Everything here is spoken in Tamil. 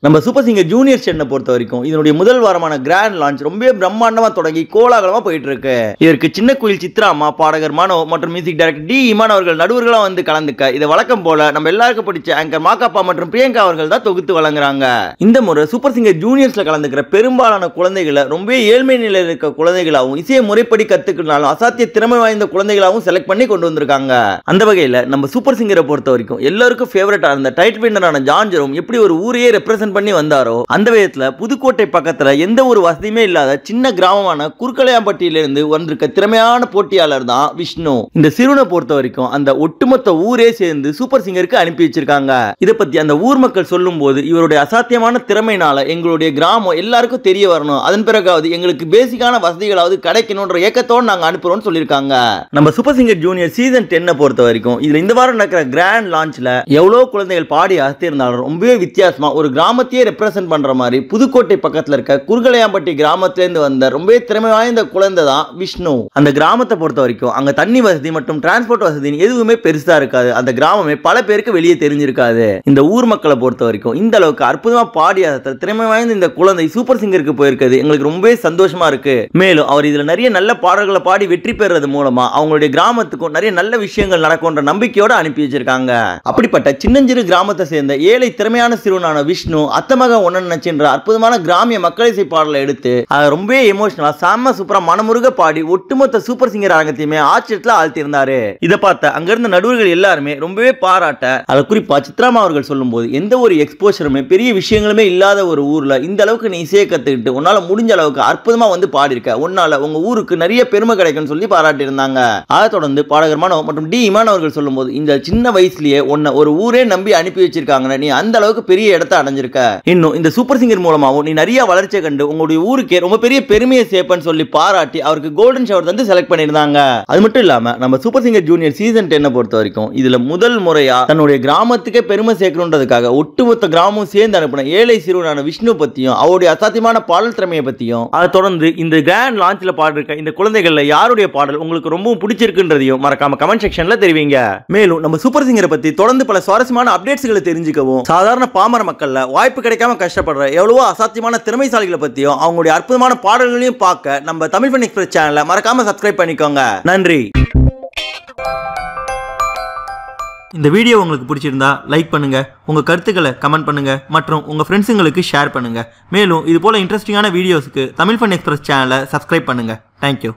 நம்ம சூப்பர் சிங்கர் ஜூனியர் சென்னை பொறுத்த வரைக்கும் இதனுடைய முதல் வாரமான கிராண்ட் லான்ச் ரொம்ப பிரம்மாண்டமா தொடங்கி கோலாகலமா போயிட்டு இருக்கு. இதற்கு சின்ன குயில் சித்ரா அம்மா, பாடகர் மனோ மற்றும் மியூசிக் டைரக்டர் டி இமான் அவர்கள் நடுவர்களா வந்து கலந்துக்க இதை வழக்கம் போல நம்ம எல்லாருக்கும் பிடிச்ச ஆங்கர் மாகாப்பா மற்றும் பிரியங்கா அவர்கள் தான் தொகுத்து வழங்குறாங்க. இந்த முறை சூப்பர் சிங்கர் ஜூனியர்ஸ்ல கலந்துக்கிற பெரும்பாலான குழந்தைகளை ரொம்ப ஏழ்மை நிலையில் இருக்க குழந்தைகளாகவும் இசையை முறைப்படி கத்துக்கினாலும் அசாத்திய திறமை வாய்ந்த குழந்தைகளாகவும் செலக்ட் பண்ணி கொண்டு வந்திருக்காங்க. அந்த வகையில நம்ம சூப்பர் சிங்கரை பொறுத்த வரைக்கும் எல்லாருக்கும் ஃபேவரட்டா இருந்த டைட்டில் வின்னரான ஜான் ஜெரோம் எப்படி ஒரு ஊரையே ரெப்ரசென்ட் பண்ணி வந்தாரோ அந்த விதத்துல புதுக்கோட்டை பக்கத்துல எந்த ஒரு வசதியுமே இல்லாத சின்ன கிராமமான குறுக்கலையாம்பட்டியிலிருந்து வந்திருக்க திறமையான போட்டியாளர் தான் விஷ்ணு. இந்த சிறுவனை பொறுத்த வரைக்கும் அந்த ஒட்டுமொத்த ஊரே சேர்ந்து சூப்பர் சிங்கருக்கு அனுப்பி வச்சிருக்காங்க. இதை பத்தி அந்த ஊர் மக்கள் சொல்லும் போது இவருடைய அசாத்தியமான திறமையினால எங்களுடைய கிராமம் எல்லாருக்கும் தெரிய வரணும், அதன் பிறகாவது எங்களுக்கு பேசிக்கான வசதிகளாவது கிடைக்கணும்ன்ற ஏக்கத்தோடு நாங்க அனுப்புறோம்னு சொல்லியிருக்காங்க. நம்ம சூப்பர் சிங்கர் ஜூனியர் சீசன் 10 பொறுத்த வரைக்கும் இதுல இந்த வாரம் நடக்கிற கிராண்ட் லான்ச்ல எவ்வளவு குழந்தைகள் பாடி அசத்தியிருந்தாலும் ரொம்பவே வித்தியாசமா ஒரு கிராமத்தையே ரெப்ரசென்ட் பண்ற மாதிரி புதுக்கோட்டை பக்கத்துல இருக்க குறுகலையாம்பட்டி கிராமத்திலிருந்து வந்த ரொம்ப திறமை வாய்ந்த குழந்தை தான் விஷ்ணு. அந்த கிராமத்தை பொறுத்த வரைக்கும் அங்க தண்ணி வசதி மற்றும் டிரான்ஸ்போர்ட் வசதி எதுவுமே பெருசா இருக்காது. அந்த கிராமமே பல பேருக்கு வெளியே தெரிஞ்சிருக்காது. இந்த ஊர் மக்களை பொறுத்த வரைக்கும் இந்த அளவுக்கு அற்புதமா பாடி திறமை வாய்ந்த இந்த குழந்தை சூப்பர் சிங்கருக்கு போயிருக்கிறது எங்களுக்கு ரொம்பவே சந்தோஷமா இருக்கு. மேலும் அவர் இதுல நிறைய நல்ல பாடல்களை பாடி வெற்றி பெறது மூலமா அவங்களுடைய கிராமத்துக்கும் நிறைய நல்ல விஷயங்கள் நடக்கும்ன்ற நம்பிக்கையோட அனுப்பி வச்சிருக்காங்க. அப்படிப்பட்ட சின்னஞ்சிறு கிராமத்தை சேர்ந்த ஏழை திறமையான சிறுவனான விஷ்ணு அத்தமக ஒன்னு நினைச்சுன்ற அற்புதமான கிராமிய மக்கள் இசை பாடலை எடுத்து அதை ரொம்ப எமோஷனலா செம்ம சூப்பரா மனமுருக பாடி ஒட்டுமொத்த சூப்பர் சிங்கர் அரங்கத்தையுமே ஆச்சரியத்துல ஆழ்த்தியிருந்தாரு. இதை பார்த்த அங்கிருந்த நடுவர்கள் எல்லாருமே ரொம்பவே பாராட்ட, அதை குறிப்பா சித்ராமா அவர்கள் சொல்லும் போது எந்த ஒரு எக்ஸ்போஷருமே பெரிய விஷயங்களுமே இல்லாத ஒரு ஊர்ல இந்த அளவுக்கு நீ இசையை கத்துக்கிட்டு உன்னால முடிஞ்ச அளவுக்கு அற்புதமா வந்து பாடிருக்க, உன்னால உங்க ஊருக்கு நிறைய பெருமை கிடைக்கும்னு சொல்லி பாராட்டி இருந்தாங்க. அதை தொடர்ந்து பாடகர் மனோ மற்றும் டி இமான் அவர்கள் சொல்லும் போது இந்த சின்ன வயசுலயே உன்னை ஒரு ஊரே நம்பி அனுப்பி வச்சிருக்காங்க, நீ அந்த அளவுக்கு பெரிய இடத்தை அடைஞ்சிருக்க, இன்னும் இந்த சூப்பர் சிங்கர் மூலமாவும் நீ நிறைய வளர்ச்சியை கண்டு உங்களுடைய ஊருக்கே ரொம்ப பெரிய பெருமையை சேர்ப்பன்னு சொல்லி பாராட்டி அவருக்கு கோல்டன் ஷவர் வந்து செலக்ட் பண்ணியிருந்தாங்க. அது மட்டும் இல்லாம நம்ம சூப்பர் சிங்கர் ஜூனியர் சீசன் 10 பொறுத்த வரைக்கும் இதுல முதல் முறையா தன்னுடைய கிராமத்துக்கே பெருமை சேர்க்கணுன்றதுக்காக ஒட்டுமொத்த கிராமம் சேர்ந்து அனுப்பின ஏழை சிறுவனான விஷ்ணு பத்தியும் அவருடைய அசாத்தியமான பாடல் திறமையை பத்தியும், அதை தொடர்ந்து இந்த கிராண்ட் லான்ச்ல பாடிருக்க இந்த குழந்தைகள்ல யாருடைய பாடல் உங்களுக்கு ரொம்பவும் பிடிச்சிருக்குன்றதையும் மறக்காம கமெண்ட் செக்ஷன்ல தெரிவிங்க. மேலும் நம்ம சூப்பர் சிங்கரை பத்தி தொடர்ந்து பல சுவாரஸ்யமான அப்டேட்ஸ்களை தெரிஞ்சுக்கவும் சாதாரண பாமர மக்கள்ல வாய்ப்பு கிடைக்காம கஷ்டப்படுற எவ்வளவோ அசாத்தியமான திறமைசாலிகளை பத்தியும் அவங்களுடைய அற்புதமான பாடல்களையும் பார்க்க நம்ம தமிழ் ஃபன் எக்ஸ்பிரஸ் சேனலை மறக்காம சப்ஸ்கிரைப் பண்ணிக்கோங்க. நன்றி. இந்த வீடியோ உங்களுக்கு பிடிச்சிருந்தா லைக் பண்ணுங்க, உங்க கருத்துக்களை கமெண்ட் பண்ணுங்க மற்றும் உங்க ஃப்ரெண்ட்ஸுங்களுக்கு ஷேர் பண்ணுங்க. மேலும் இது போல இன்ட்ரெஸ்டிங்கான வீடியோஸ்க்கு தமிழ் ஃபன் எக்ஸ்பிரஸ் சேனலை சப்ஸ்கிரைப் பண்ணுங்க. தேங்க்யூ.